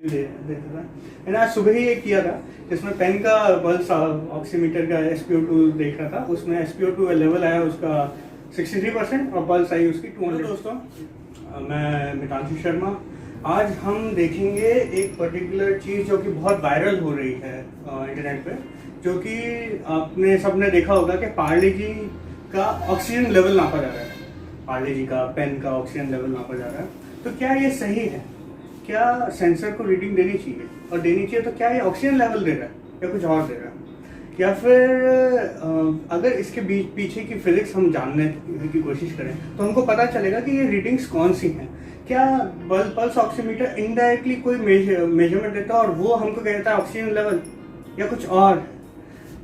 देता था। मैंने आज सुबह ही एक किया था जिसमें पेन का पल्स ऑक्सीमीटर का SpO2 देख रहा था। उसमें SpO2 लेवल आया उसका 63% और पल्स आई उसकी 200। दोस्तों, मैं मितांशु शर्मा। आज हम देखेंगे एक पर्टिकुलर चीज़ जो कि बहुत वायरल हो रही है इंटरनेट पे, जो कि आपने सबने देखा होगा कि पार्ले जी का ऑक्सीजन लेवल नापा जा रहा है। पार्ले जी का पेन का ऑक्सीजन लेवल नापा जा रहा है। तो क्या ये सही है? क्या सेंसर को रीडिंग देनी चाहिए? और देनी चाहिए तो क्या ये ऑक्सीजन लेवल दे रहा है या कुछ और दे रहा है? या फिर अगर इसके पीछे की फिजिक्स हम जानने की कोशिश करें तो हमको पता चलेगा कि ये रीडिंग्स कौन सी हैं। क्या पल्स ऑक्सीमीटर इनडायरेक्टली कोई मेजरमेंट देता है और वो हमको कहता है ऑक्सीजन लेवल, या कुछ और?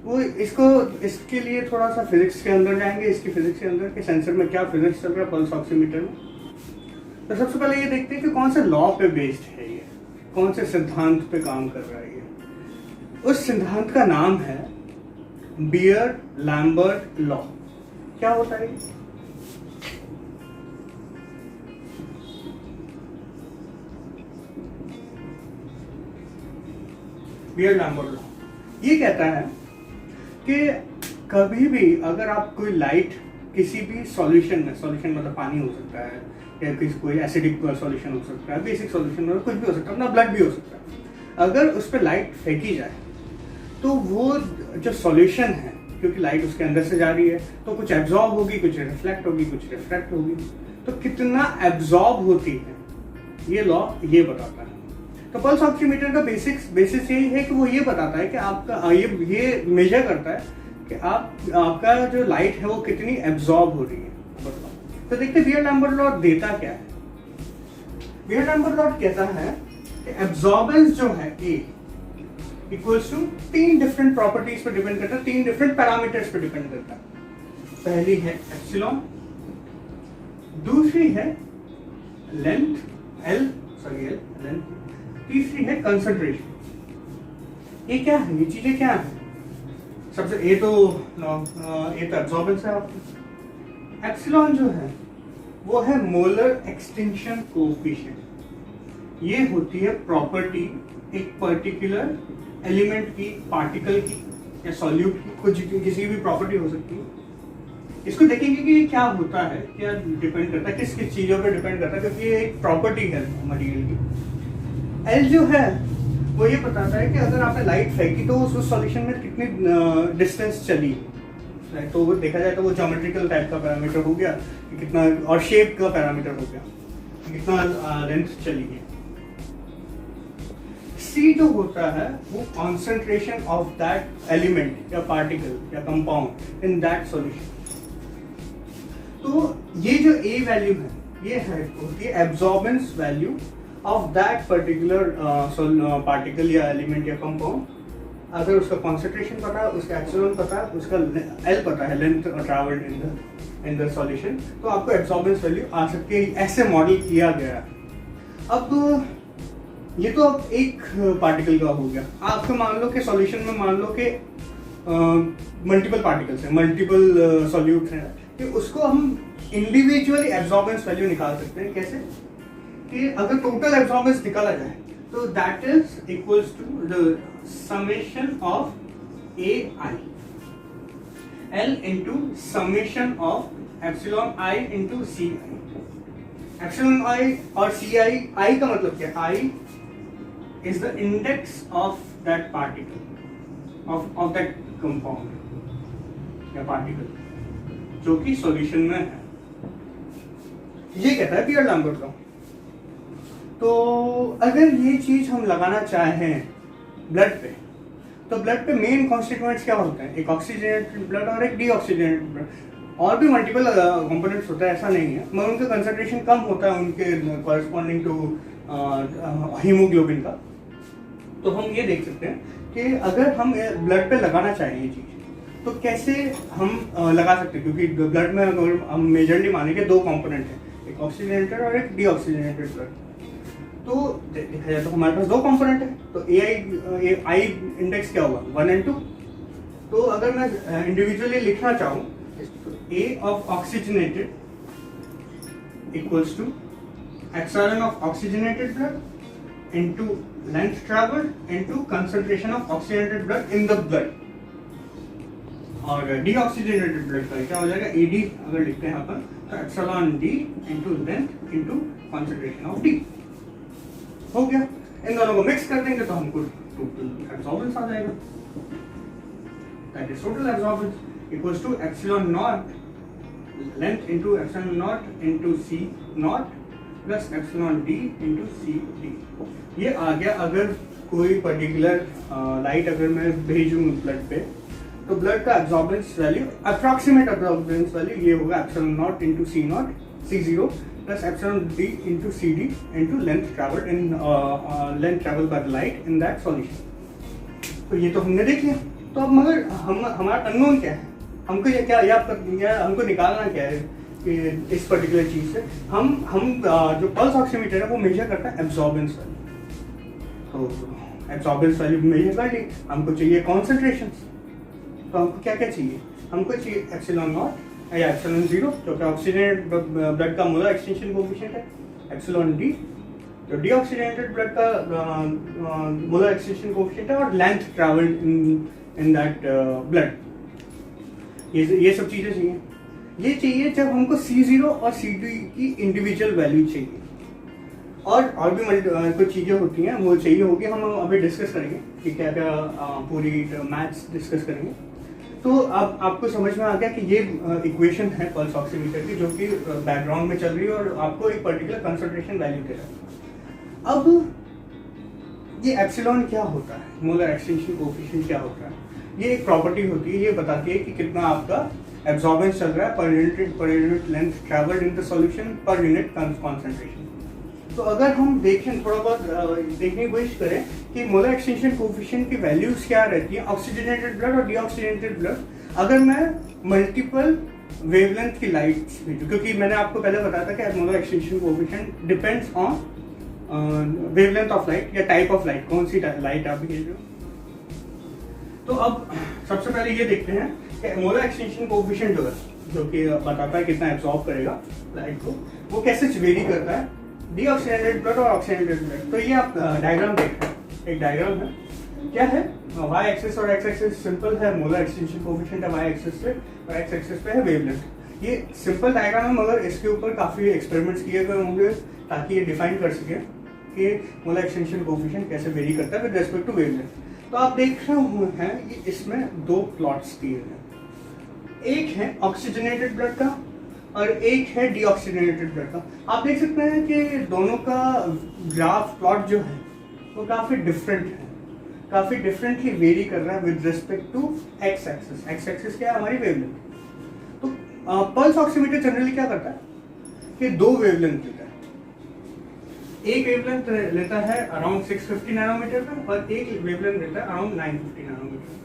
वो इसके लिए थोड़ा सा फिजिक्स के अंदर जाएंगे, इसकी फिजिक्स के अंदर कि सेंसर में क्या फिजिक्स चल रहा है पल्स ऑक्सीमीटर में। तो सबसे पहले ये देखते हैं कि कौन से लॉ पे बेस्ड है ये, कौन से सिद्धांत पे काम कर रहा है ये। उस सिद्धांत का नाम है बियर-लैम्बर्ट लॉ। क्या होता है ये? बियर-लैम्बर्ट लॉ ये कहता है कि कभी भी अगर आप कोई लाइट किसी भी सॉल्यूशन मतलब पानी हो सकता है या कोई एसिडिक सॉल्यूशन हो सकता है, बेसिक सॉल्यूशन मतलब कुछ भी हो सकता है, अपना ब्लड भी हो सकता है। अगर उस पर लाइट फेंकी जाए तो वो जो सॉल्यूशन है, क्योंकि लाइट उसके अंदर से जा रही है तो कुछ एब्जॉर्ब होगी, कुछ रिफ्लेक्ट होगी, कुछ रिफ्रैक्ट होगी। तो कितना एब्जॉर्ब होती है ये लॉ ये बताता है। तो पल्स ऑक्सीमीटर का बेसिस यही है कि वो ये बताता है कि आपका ये मेजर करता है कि आपका जो लाइट है वो कितनी एब्जॉर्ब हो रही है। तो देखते बियर-लैम्बर्ट लॉ देता क्या है। बियर-लैम्बर्ट लॉ कहता है कि एब्जॉर्बेंस जो है A equals to 3 different properties पर डिपेंड करता है, 3 डिफरेंट पैरामीटर्स पर डिपेंड करता है। पहली है एप्सिलॉन, दूसरी है लेंथ L, तीसरी है कंसंट्रेशन। ये क्या है? ये चीजें क्या है? सबसे ये तो एब्जॉर्बेंस है आपकी। एप्सिलॉन जो है वो है मोलर एक्सटेंशन कोएफिशिएंट। ये होती है प्रॉपर्टी एक पर्टिकुलर एलिमेंट की, पार्टिकल की या सॉल्यूट की, कुछ किसी भी प्रॉपर्टी हो सकती है। इसको देखेंगे कि ये क्या होता है, क्या डिपेंड करता है, किस किस चीजों पे डिपेंड करता है, क्योंकि ये एक प्रॉपर्टी है मटेरियल की। एल जो है वो ये बताता है कि अगर आपने लाइट फेंकी तो उस सॉल्यूशन में कितनी डिस्टेंस चली। तो वो देखा जाए तो वो ज्योमेट्रिकल टाइप का पैरामीटर हो गया कि कितना, और शेप का पैरामीटर हो गया कि कितना लेंथ चली है। सी जो होता है वो कॉन्सेंट्रेशन ऑफ दैट एलिमेंट या पार्टिकल या कंपाउंड इन दैट सॉल्यूशन। तो ये जो ए वैल्यू है ये है होती है absorbance value of that particular particle या एलिमेंट या कंपाउंड। अगर उसका कॉन्सेंट्रेशन पता है, उसका एप्सिलॉन पता है, उसका एल पता है, length travelled in the solution, तो आपको एब्जॉर्बेंस वैल्यू आ सकती है। ऐसे मॉडल किया गया है। अब ये तो अब एक पार्टिकल का हो गया। आपको मान लो कि सॉल्यूशन में मान लो कि मल्टीपल पार्टिकल्स हैं, मल्टीपल सॉल्यूट हैं, कि उसको हम इंडिविजुअली एब्जॉर्बेंस वैल्यू निकाल सकते हैं। कैसे? कि अगर टोटल एब्जॉर्बेंस निकाला जाए तो that is equals to the summation of AI L into summation of epsilon I into CI। Epsilon I और CI, I का मतलब क्या? I is the index of that particle, of that compound या particle जो कि solution में है। ये कहता है बियर-लैम्बर्ट लॉ। तो अगर ये चीज हम लगाना चाहें ब्लड पे, तो ब्लड पे मेन कॉन्स्टिट्यूएंट्स क्या होते हैं? एक ऑक्सीजनेटेड ब्लड और एक डीऑक्सीजनेटेड ब्लड। और भी मल्टीपल कंपोनेंट्स होता है, ऐसा नहीं है, मगर उनका कंसंट्रेशन कम होता है उनके कॉरेस्पॉन्डिंग टू हीमोग्लोबिन का। तो हम ये देख सकते हैं कि अगर हम ब्लड पे लगाना चाहें ये चीज तो कैसे हम लगा सकते हैं, क्योंकि ब्लड में अगर हम मेजरली मानेंगे 2 कंपोनेंट हैं, एक ऑक्सीजनेटेड और एक डीऑक्सीजनेटेड ब्लड। तो देखा जाए तो हमारे पास 2 कंपोनेंट है, तो आई इंडेक्स क्या होगा? 1 and 2। तो अगर मैं इंडिविजुअली लिखना चाहूँ तो A of oxygenated equals to epsilon of oxygenated blood into length traveled into concentration of oxygenated blood in the blood. और डीऑक्सीजनेटेड ब्लड का क्या हो जाएगा, एडी अगर लिखते हैं अपन तो epsilon d into length into concentration of D हो गया। इन दोनों को मिक्स कर देंगे तो हमको टोटल एब्जॉर्बेंस आ जाएगा, that is total absorbance equals to epsilon naught length into epsilon naught into c naught plus epsilon d into c d. ये आ गया अगर कोई पर्टिकुलर लाइट अगर मैं भेजूँ ब्लड पे तो ब्लड का absorbance value approximate absorbance value ये होगा epsilon naught into c naught c zero plus epsilon d into c d into length travel by the light in that solution. तो ये तो हमने देख लिया। तो अब मगर हमारा अननोन क्या है, हमको ये क्या हमको निकालना क्या है कि इस पर्टिकुलर चीज से हम जो पल्स ऑक्सीमीटर है वो मेजर करता है एब्जॉर्बेंस वैल्यू। तो एब्जॉर्बेंस वैल्यू मेजर कर ली, हमको चाहिए कॉन्सेंट्रेशन। तो हमको क्या क्या चाहिए, हमको चाहिए एप्सिलॉन नॉट या एप्सिलॉन जीरो जो कि ऑक्सीजनेटेड ब्लड का मोलर एक्सटेंशन कोएफिशिएंट है, एप्सिलॉन डी जो डीऑक्सीजनेटेड ब्लड का मोलर एक्सटेंशन कोएफिशिएंट है, और length travelled in that blood. ये सब चीजें चाहिए। ये चाहिए जब हमको C0 और C2 की इंडिविजुअल वैल्यू चाहिए, और भी कुछ चीजें होती हैं वो चाहिए होगी, हम अभी डिस्कस करेंगे कि क्या क्या पूरी मैथ्स डिस्कस करेंगे। तो अब आपको समझ में आ गया कि ये इक्वेशन है पल्स ऑक्सीमीटर की जो कि बैकग्राउंड में चल रही है और आपको एक पर्टिकुलर कंसंट्रेशन वैल्यू दे रहा है। अब ये एप्सिलॉन क्या होता है, मोलर एक्सटेंशन कोएफिशिएंट क्या होता है, ये एक प्रॉपर्टी होती है, ये बताती है कि कितना आपका एब्जॉर्बेंस चल रहा है per unit length travelled in the solution per unit concentration. तो अगर हम देखें थोड़ा बहुत देखने की कोशिश करें कि मोलर एक्सटेंशन कोएफिशिएंट की वैल्यूज क्या रहती है ऑक्सीजनेटेड ब्लड और डीऑक्सीजनेटेड ब्लड अगर मैं मल्टीपल वेवलेंथ की लाइट्स भेजूं, क्योंकि मैंने आपको पहले बताया था कि molar extension coefficient depends on wavelength of light या टाइप ऑफ लाइट, कौन सी लाइट आप भेज रहे हो। तो अब सबसे पहले ये देखते हैं कि मोलर एक्सटेंशन कोएफिशिएंट जो कि बताता है कितना एब्जॉर्ब करेगा लाइट को, वो कैसे वेरी करता है डीऑक्सीजनेटेड ब्लड और ऑक्सीजनेटेड ब्लड। तो ये आप डायग्राम देख रहे हैं, एक डायग्राम है, क्या है y एक्सिस और x एक्सिस सिंपल है, मोलर एक्सटेंशन कोएफिशिएंट है y एक्सिस पे और x एक्सिस पे है वेवलेंथ। ये सिंपल डायग्राम है मगर इसके ऊपर काफी एक्सपेरिमेंट्स किए गए होंगे ताकि ये डिफाइन कर सके कि मोलर एक्सटेंशन कोएफिशिएंट कैसे वेरी करता है विद रिस्पेक्ट टू वेवलेंथ। तो आप देख रहे हैं कि इसमें दो प्लॉट्स दिए हैं, एक है ऑक्सीजनेटेड ब्लड का और एक है डीऑक्सीजनेटेड ब्लड का। आप देख सकते हैं कि दोनों का ग्राफ प्लॉट जो है वो काफी डिफरेंट है, काफी डिफरेंटली वेरी कर रहा है with respect to x axis. X axis क्या है, हमारी वेवलेंथ। तो पल्स ऑक्सीमीटर जनरली क्या करता है कि दो वेवलेंथ लेता है, एक वेवलेंथ लेता है अराउंड 650 नैनोमीटर पे और एक वेवलेंथ लेता है अराउंड 950 नैनोमीटर।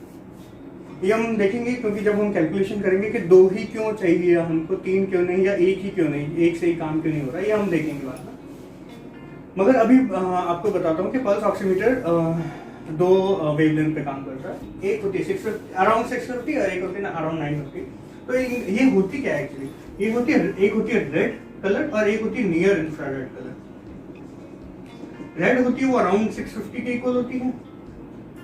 ये हम देखेंगे क्योंकि जब हम कैलकुलेशन करेंगे कि दो ही क्यों चाहिए हमको, तीन क्यों नहीं, या एक ही क्यों नहीं, एक से ही काम क्यों नहीं हो रहा, ये हम देखेंगे बाद में। मगर अभी आपको बताता हूँ कि पल्स ऑक्सीमीटर दो वेवलेंथ पे काम करता है, एक होती है अराउंड 650 और एक होती है अराउंड 950। तो ये होती क्या है एक्चुअली, ये होती है एक होती है रेड कलर और एक होती है नियर इंफ्रारेड कलर। रेड होती है वो अराउंड 650 के इक्वल होती है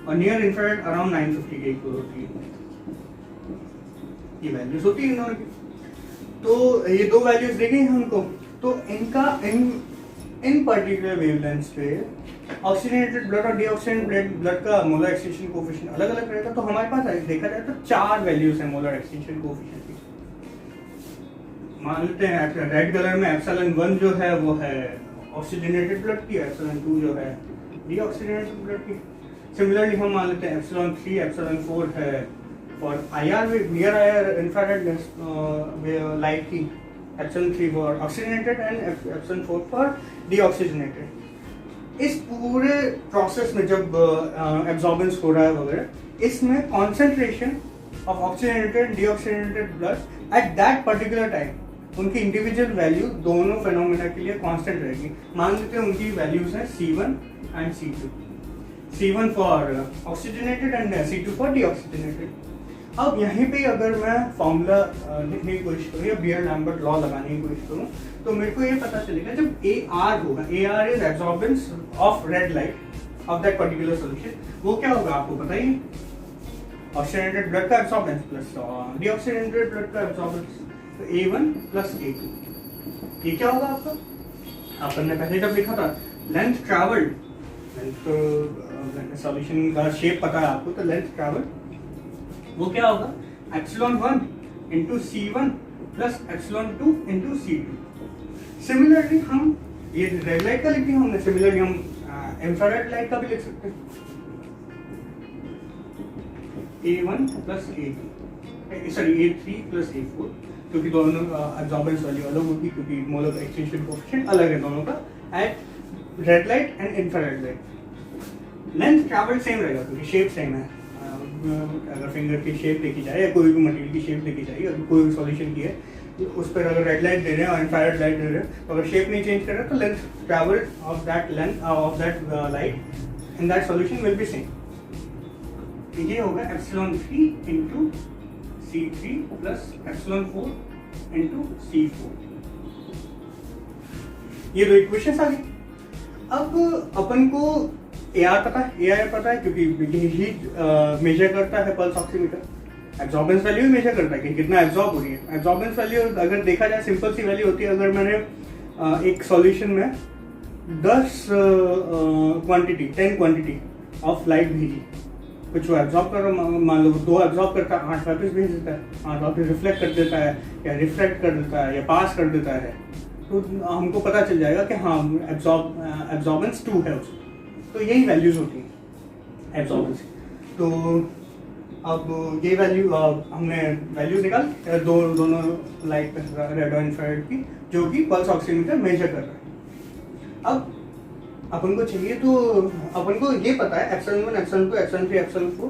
और नियर इंफ्रारेड अराउंड 950 के इक्वल होती है। ये वैल्यूज होती है इन दोनों की। तो ये दो वैल्यूज दी गई हमको, तो इनका इन पर्टिकुलर वेवलेंथ्स पे ऑक्सीजनेटेड ब्लड और डीऑक्सीजनेटेड ब्लड का मोलर एक्सटेंशन कोएफिशिएंट अलग अलग रहेगा। तो हमारे पास देखा जाए तो चार वैल्यूज है मोलर एक्सटेंशन कोएफिशिएंट की। मान लेते हैं रेड कलर में एप्सिलॉन 1 जो है वो है ऑक्सीजनेटेड ब्लड की, एप्सिलॉन 2 जो है डीऑक्सीजनेटेड ब्लड की। सिमिलरली हम मान लेते हैं एप्सिलॉन 3 एप्सिलॉन 4 है for IR near IR infrared light की, epsilon 3 for oxygenated and epsilon 4 for deoxygenated। इस पूरे प्रोसेस में जब एब्जॉर्बेंस हो रहा है वगैरह, इसमें concentration of oxygenated deoxygenated blood at that particular time उनकी इंडिविजुअल वैल्यू दोनों फेनोमेना के लिए कांस्टेंट रहेगी। मान लेते हैं उनकी वैल्यूज हैं C1 and C2, C1 for oxygenated and C2 for deoxygenated. अब यहीं पे अगर मैं फॉर्मूला लिखने की कोशिश करूँ या बियर-लैम्बर्ट लॉ लगाने की कोशिश करूँ तो मेरे को ये पता चलेगा जब AR होगा, AR is absorbance of red light of that particular solution, वो क्या होगा आपको पता ही, ऑक्सीडेटेड ब्लड का एब्जॉर्बेंस प्लस डीऑक्सीडेटेड ब्लड का एब्जॉर्बेंस, तो A1 प्लस A2। ये क्या होगा आपका, अपन ने पहले जब लिखा था लेंथ ट्रैवल्ड, लेंथ सॉल्यूशन का शेप पता है आपको, तो लेंथ ट्रैवल्ड वो क्या होगा epsilon 1 into C1 plus epsilon 2 into C2। Similarly हम ये रेड लाइट का लिख दिया हमने, सिमिलरली हम इंफ्रारेड लाइट का भी लिख सकते हैं, A1 plus A2, sorry A3 plus A4, क्योंकि दोनों एब्जॉर्बेंस वैल्यू अलग होगी, क्योंकि मोलर एक्सटेंशन कोएफिशिएंट अलग है दोनों का at red light and infrared light. Length travelled same रहेगा क्योंकि शेप सेम है। अगर फिंगर की शेप देखी जाए या कोई भी मटेरियल की शेप देखी जाए, अगर कोई भी सॉल्यूशन की है तो उस पर अगर रेड लाइट दे रहे हैं और इंफ्रारेड लाइट दे रहे हैं, तो अगर शेप नहीं चेंज कर रहे तो length travelled of that length of that light in that solution will be same. ये होगा epsilon 3 into C3 plus epsilon 4 into C4। ये दो इक्वेशंस आ गई। अब अपन को AR पता है, AR पता है क्योंकि हीट मेजर करता है पल्स ऑक्सीमीटर, एब्जॉर्बेंस वैल्यू भी मेजर करता है कि कितना एब्जॉर्ब हो रही है। एब्जॉर्बेंस वैल्यू अगर देखा जाए सिंपल सी वैल्यू होती है, अगर मैंने एक सॉल्यूशन में 10 क्वांटिटी ऑफ लाइट भेजी, कुछ वो एब्जॉर्ब कर रहा, मान लो 2 एब्जॉर्ब करता है, 8 वापस भेज देता है, 8 वापस रिफ्लेक्ट कर देता है या रिफ्रैक्ट कर देता है या पास कर देता है, तो हमको पता चल जाएगा कि हाँ एब्जॉर्बेंस 2 है उसमें। तो यही वैल्यूज होती हैं एब्जॉर्बेंस। तो अब ये वैल्यू हमने वैल्यूज निकाल दोनों लाइट रेड और इंफ्रारेड की, जो कि पल्स ऑक्सीमीटर मेजर कर रहा है। अब अपन को चाहिए, तो अपन को ये पता है epsilon 1, epsilon 2, epsilon 3, epsilon 4,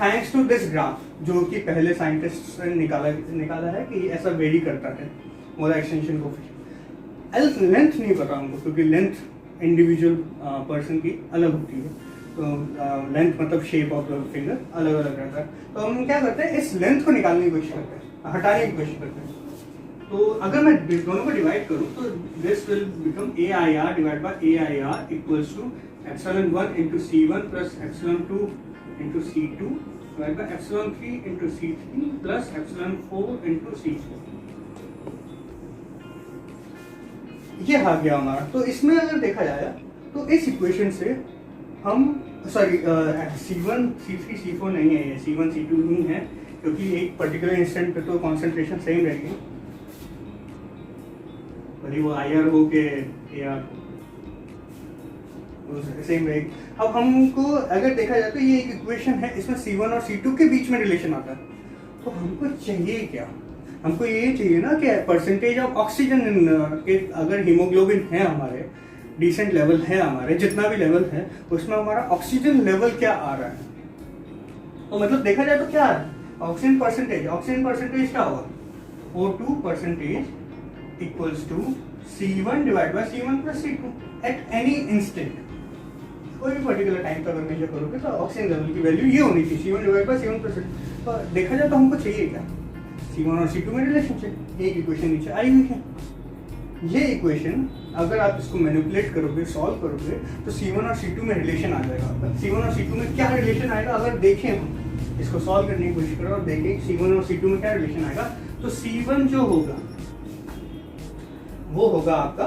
thanks to this graph, जो कि पहले साइंटिस्ट ने निकाला है कि ऐसा वेरी करता है मोलर एक्सटेंशन कोएफिशिएंट। लेंथ नहीं पता हमको, क्योंकि लेंथ इंडिविजुअल पर्सन की अलग होती है, तो लेंथ मतलब शेप ऑफ द फिंगर अलग अलग रहता है। तो हम क्या करते हैं, इस लेंथ को निकालने की कोशिश करते हैं, हटाने की कोशिश करते हैं। तो अगर मैं दोनों को डिवाइड करूं तो this will become AIR divide by AIR equals to epsilon 1 into C1 plus epsilon 2 into C2 divide by epsilon 3 into C3 plus epsilon 4 into C4। ये आ गया हमारा। तो इसमें अगर देखा जाए तो इस इक्वेशन से हम सॉरी C1 C3 C4 नहीं है, ये C1 C2 नहीं है, क्योंकि एक पर्टिकुलर इंस्टेंट पे तो कॉन्सेंट्रेशन सेम रहेगी, भले वो IR हो के AR सेम रहेगी। अब हमको अगर देखा जाए तो ये एक इक्वेशन है, इसमें C1 और C2 के बीच में रिलेशन आता है। तो हमको चाहिए क्या, हमको ये चाहिए ना कि परसेंटेज ऑफ ऑक्सीजन के, अगर हीमोग्लोबिन है हमारे डिसेंट लेवल है हमारे, जितना भी लेवल है उसमें हमारा ऑक्सीजन लेवल क्या आ रहा है। तो मतलब देखा जाए तो क्या आ रहा है, ऑक्सीजन परसेंटेज क्या होगा, O2 percentage equals to C1 divide by C1 plus C2 at any instant. कोई भी पर्टिकुलर टाइम पर अगर मेजर करोगे तो ऑक्सीजन लेवल की वैल्यू ये होनी चाहिए, C1 divide by C1 plus. तो देखा जाए तो हमको चाहिए क्या, C1 और C2 में रिलेशनशिप। एक इक्वेशन नीचे आई हुई है, ये इक्वेशन अगर आप इसको मैनिपुलेट करोगे, सॉल्व करोगे, तो C1 और C2 में रिलेशन आ जाएगा। C1 और C2 में क्या रिलेशन आएगा, अगर देखें हम इसको सॉल्व करने की कोशिश करो और देखें C1 और C2 में क्या रिलेशन आएगा, तो C1 जो होगा वो होगा आपका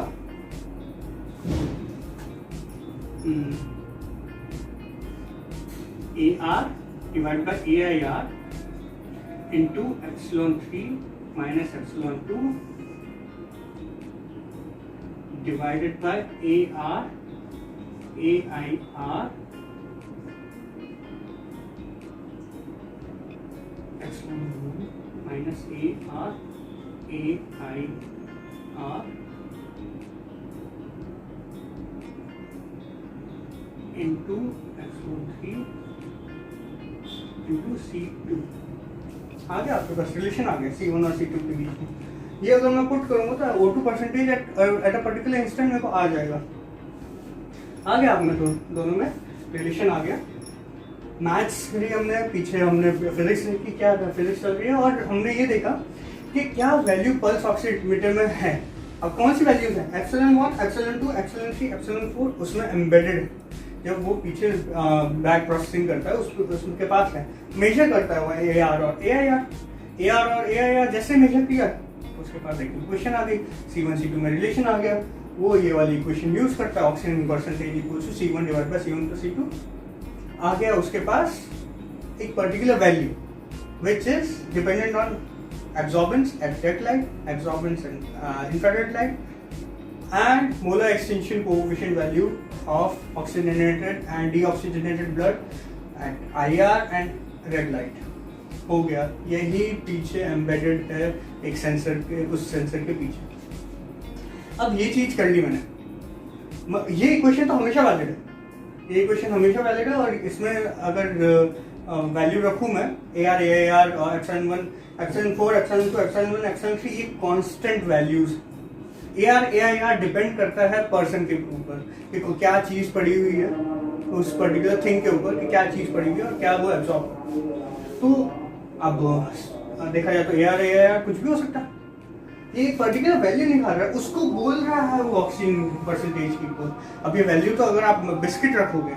AR divide by AIR into epsilon 3 minus epsilon 2 divided by AR AIR epsilon 2 minus AR AIR into epsilon 3 into C2। आ गया आपके पास रिलेशन, आ गया C1 और C2 के बीच में। ये अगर मैं पुट करूंगा तो O2 percentage at a particular instant मेरे को आ जाएगा। आ गया आप में दोनों में रिलेशन आ गया। मैथ्स भी हमने पीछे हमने फिजिक्स की क्या फिजिक्स चल रही है और हमने ये देखा कि क्या वैल्यू पल्स ऑक्सीमीटर में है। अब कौन सी वैल्यूज है, एप्सिलॉन 1, एप्सिलॉन 2, एप्सिलॉन 3, एप्सिलॉन 4 उसमें एम्बेडेड है। जब वो पीछे बैक प्रोसेसिंग करता है उसके पास है, मेजर करता है वो AR और AR जैसे मेजर किया उसके पास एक इक्वेशन आ गई, C1 C2 में रिलेशन आ गया, वो ये वाली इक्वेशन यूज करता है, oxygen percentage equal to C1 divide by C1 plus C2 आ गया उसके पास एक particular value which is dependent on absorbance at direct light, absorbance in infrared light and molar extinction coefficient value of oxygenated and deoxygenated blood at IR and red light हो गया। यही पीछे embedded है एक सेंसर के, उस sensor के पीछे। अब ये चीज कर ली मैंने, ये इक्वेशन तो हमेशा वैलिड है, ये इक्वेशन हमेशा वैलिड है और इसमें अगर वैल्यू रखूं मैं AR और epsilon 1, epsilon 4, epsilon 2, epsilon 1, epsilon 3 ये कांस्टेंट वैल्यूज। AR डिपेंड करता है पर्सन के ऊपर कि क्या चीज पड़ी हुई है उस पर्टिकुलर थिंग के ऊपर, कि क्या चीज पड़ी हुई है और क्या वो एब्जॉर्ब। तो अब देखा जाए तो AR कुछ भी हो सकता है, ये एक पर्टिकुलर वैल्यू निकाल रहा है, उसको बोल रहा है वो ऑक्सीजन परसेंटेज की को। अब ये वैल्यू तो अगर आप बिस्किट रखोगे,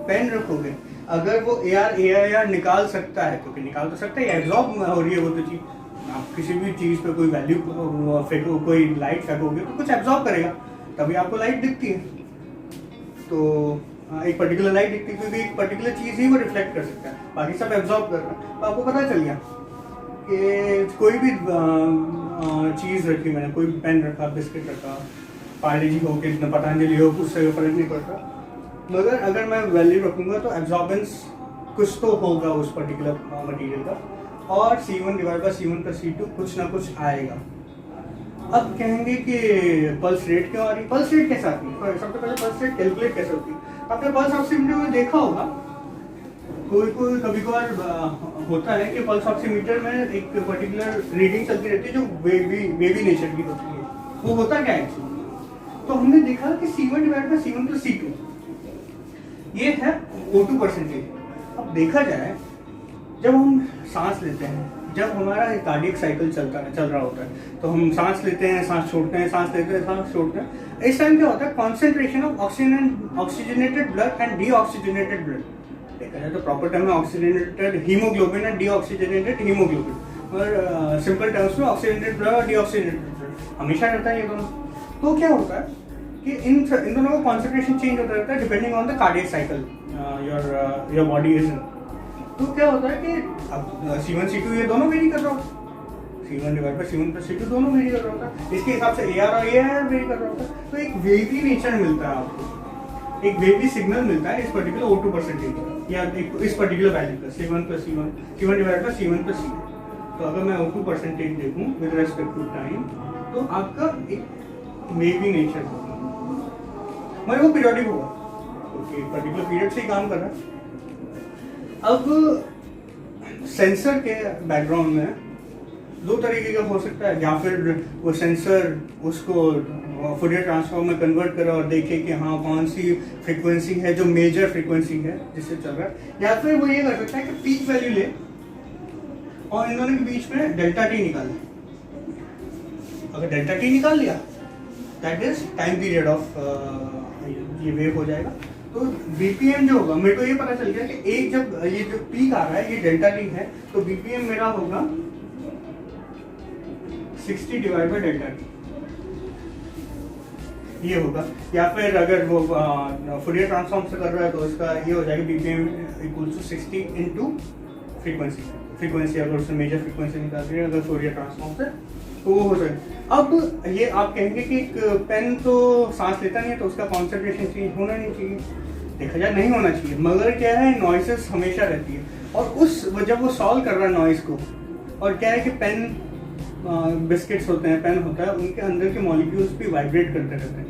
पेन रखोगे, अगर वो AR निकाल सकता है, क्योंकि निकाल तो सकता है, एब्जॉर्ब हो रही है वो तो चीज। आप किसी भी चीज पे कोई वैल्यू फेंको, कोई लाइट फेंकोगे तो कुछ एब्जॉर्ब करेगा, तभी आपको लाइट दिखती है। तो एक पर्टिकुलर लाइट दिखती है क्योंकि एक पर्टिकुलर चीज ही वो रिफ्लेक्ट कर सकता है, बाकी सब एब्जॉर्ब कर रहा है। तो आपको पता चल गया कि कोई भी चीज रखी मैंने, कोई पेन रखा, बिस्किट रखा, पार्ले जी हो कि पतंजलि हो, उससे फर्क नहीं पड़ता, मगर अगर मैं वैल्यू रखूंगा तो एब्जॉर्बेंस कुछ तो होगा उस पर्टिकुलर मटेरियल का, और C1 divide by C1 plus C2 कुछ ना कुछ आएगा। अब कहेंगे कि पल्स रेट क्यों आ रही है, पल्स रेट कैसे आती है? सबसे पहले पल्स रेट कैलकुलेट कैसे होती है? आपने पल्स ऑक्सीमीटर में देखा होगा, कोई कभी कभार होता है कि पल्स ऑक्सीमीटर में एक पर्टिकुलर रीडिंग चलती रहती है जो वेवी नेचर की होती है। वो होता क्या है? तो हमने देखा कि C1 divide by C1 plus C2 ये है O2 परसेंटेज। अब देखा जाए, जब हम सांस लेते हैं, जब हमारा कार्डियक साइकिल चल रहा होता है, तो हम सांस लेते हैं, सांस छोड़ते हैं, सांस लेते हैं, सांस छोड़ते हैं। इस टाइम क्या होता है? Concentration of oxygenated blood and deoxygenated blood. देखा जाए तो प्रॉपर टर्म है oxygenated haemoglobin and deoxygenated haemoglobin, और सिंपल टर्म्स में ऑक्सीजनेटेड ब्लड और डीऑक्सीजनेटेड ब्लड हमेशा रहता है ये दोनों। तो क्या होता है कि इन दोनों का कॉन्सेंट्रेशन चेंज होता रहता है depending on the cardiac cycle your body is in. तो क्या होता है कि अब C1 C2 ये दोनों वेरी कर रहा होता है, C1 divide by C1 plus C2 दोनों वेरी कर रहा होता है, इसके हिसाब से AR और AR वेरी कर रहा होता है। तो एक वेवी नेचर मिलता है आपको, एक वेवी सिग्नल मिलता है इस पर्टिकुलर O2 परसेंटेज या इस पर्टिकुलर वैल्यू का C1 divide by C1 plus C2। तो अगर मैं O2 परसेंटेज देखूं विद रेस्पेक्ट टू टाइम, तो आपका एक वेवी नेचर होगा, मगर वो पीरियोडिक होगा क्योंकि पर्टिकुलर पीरियड से ही काम कर रहा है। अब सेंसर के बैकग्राउंड में दो तरीके का हो सकता है, या फिर वो सेंसर उसको फूरियर ट्रांसफॉर्म में कन्वर्ट करे और देखे कि हाँ कौन सी फ्रीक्वेंसी है जो मेजर फ्रीक्वेंसी है जिससे चल रहा है, या फिर वो ये कर सकता है कि पीक वैल्यू ले और इन दोनों के बीच में डेल्टा टी निकाल ले। अगर डेल्टा टी निकाल लिया that is time period of ये वेव हो जाएगा। तो बीपीएम जो होगा, मेरे को ये पता चल गया कि एक जब ये जो पीक आ रहा है ये डेल्टा टी है, तो बीपीएम मेरा होगा 60 डिवाइड बाय डेल्टा टी, ये होगा। या फिर अगर वो फूरियर ट्रांसफॉर्म से कर रहा है तो उसका ये हो जाएगा BPM equal to 60 into frequency अगर उससे मेजर फ्रीक्वेंसी निकाल रही है अगर फूरियर ट्रांसफॉर्म से, तो वो हो जाएगा। अब ये आप कहेंगे कि एक पेन तो सांस लेता नहीं है तो उसका कॉन्सेंट्रेशन चेंज होना नहीं चाहिए, देखा जाए नहीं होना चाहिए, मगर क्या है नॉइसेस हमेशा रहती है, और उस जब वो सॉल्व कर रहा है नॉइस को, और क्या है कि पेन बिस्किट्स होते हैं, पेन होता है, उनके अंदर के मॉलिक्यूल्स भी वाइब्रेट करते रहते हैं,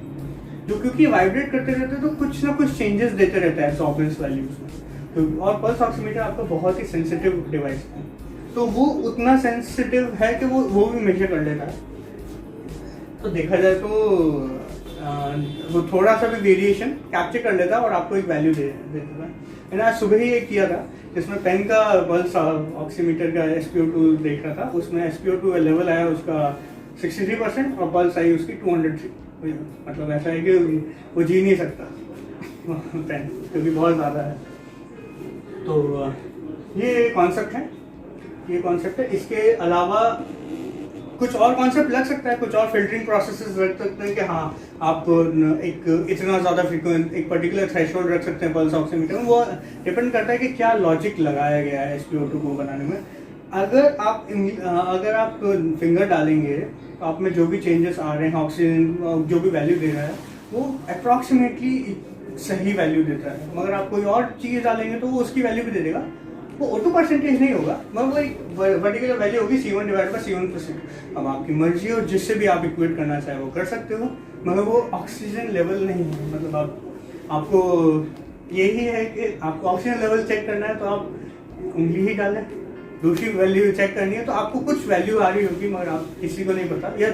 जो क्योंकि वाइब्रेट करते रहते हैं तो कुछ ना कुछ चेंजेस देते रहता है एब्सॉर्बेंस वैल्यूज में। तो और पल्स ऑक्सीमीटर आपका बहुत ही सेंसिटिव डिवाइस है, तो वो उतना सेंसिटिव है कि वो भी मेजर कर लेता है। तो देखा जाए तो वो थोड़ा सा भी वेरिएशन कैप्चर कर लेता और आपको एक वैल्यू दे देता था। मैंने आज सुबह ही एक किया था जिसमें पेन का पल्स ऑक्सीमीटर का SpO2 देख रहा था, उसमें SpO2 लेवल आया उसका 63% और पल्स आई उसकी 200 थी। मतलब ऐसा है कि वो जी नहीं सकता पेन, क्योंकि बहुत ज़्यादा है। तो ये कॉन्सेप्ट है। इसके अलावा कुछ और कॉन्सेप्ट लग सकता है, कुछ और फिल्टरिंग प्रोसेसेस रख सकते हैं कि हाँ आप एक इतना ज़्यादा फ्रीक्वेंट एक पर्टिकुलर थ्रेशोल्ड रख सकते हैं पल्स ऑक्सीमीटर में। वो डिपेंड करता है कि क्या लॉजिक लगाया गया है SpO2 को बनाने में। अगर आप फिंगर डालेंगे तो आप में जो भी चेंजेस आ रहे हैं, ऑक्सीजन जो भी वैल्यू दे रहा है वो अप्रॉक्सीमेटली सही वैल्यू देता है, मगर आप कोई और चीज़ डालेंगे तो वो उसकी वैल्यू भी दे देगा। वो O2 परसेंटेज नहीं होगा, मगर वो एक पर्टिकुलर वैल्यू होगी C1/C1%। अब आपकी मर्जी हो, जिससे भी आप इक्वेट करना चाहे वो कर सकते हो, मगर वो ऑक्सीजन लेवल नहीं है। मतलब आपको यही है कि आपको ऑक्सीजन लेवल चेक करना है तो आप उंगली ही डालें, दूसरी वैल्यू चेक करनी है तो आपको कुछ वैल्यू आ रही होगी मगर आप किसी को नहीं पता, या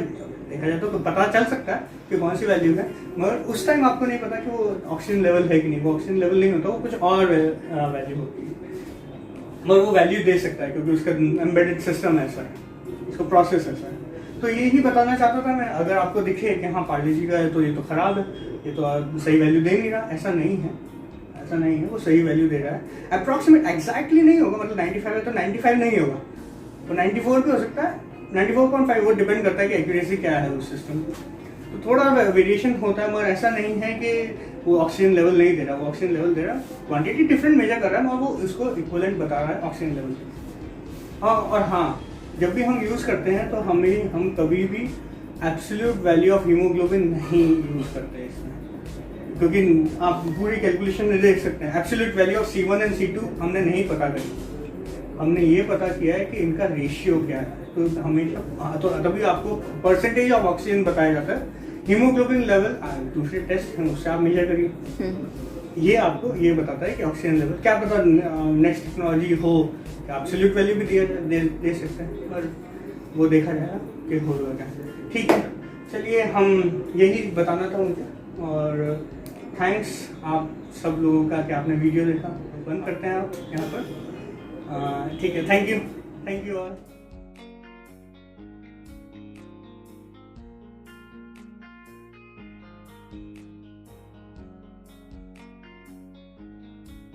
देखा जाए तो पता चल सकता है कि कौन सी वैल्यू है, मगर उस टाइम आपको नहीं पता कि वो ऑक्सीजन लेवल है कि नहीं। वो ऑक्सीजन लेवल नहीं होता, वो कुछ और वैल्यू होती है, मगर वो वैल्यू दे सकता है क्योंकि उसका एम्बेडेड सिस्टम ऐसा है, उसका प्रोसेस ऐसा है। तो यही बताना चाहता था मैं। अगर आपको दिखे कि हाँ पार्ले जी का है तो ये तो खराब है, ये तो सही वैल्यू दे नहीं रहा, ऐसा नहीं है, वो सही वैल्यू दे रहा है। अप्रॉक्सीमेट एग्जैक्टली नहीं होगा, मतलब 95 है तो 95 नहीं होगा, तो 94 भी हो सकता है, 94.5, वो डिपेंड करता है कि एक्यूरेसी क्या है उस सिस्टम की। तो थोड़ा वेरिएशन होता है, मगर ऐसा नहीं है कि वो ऑक्सीजन लेवल नहीं दे रहा, वो ऑक्सीजन लेवल दे रहा है, क्वांटिटी डिफरेंट मेजर कर रहा है और वो उसको इक्विवेलेंट बता रहा है ऑक्सीजन लेवल से। और हाँ, जब भी हम यूज़ करते हैं तो हम कभी भी एब्सोल्यूट वैल्यू ऑफ हीमोग्लोबिन नहीं यूज़ करते इसमें, क्योंकि आप पूरी कैलकुलेशन में देख सकते हैं absolute value of C1 and C2 हमने नहीं पता करी, हमने ये पता किया है कि इनका रेशियो क्या है। तो हमेशा तो तभी आपको परसेंटेज ऑफ ऑक्सीजन बताया जाता है। हीमोग्लोबिन लेवल दूसरे टेस्ट हैं उससे आप मेजर करिए, ये आपको ये बताता है कि ऑक्सीजन लेवल। क्या पता नेक्स्ट टेक्नोलॉजी हो कि एब्सोल्यूट वैल्यू भी दे सकते हैं, पर वो देखा जाएगा कि होगा क्या। ठीक है, चलिए हम यही बताना था मुझे, और थैंक्स आप सब लोगों का कि आपने वीडियो देखा। बंद करते हैं आप यहाँ पर। ठीक है, थैंक यू ऑल।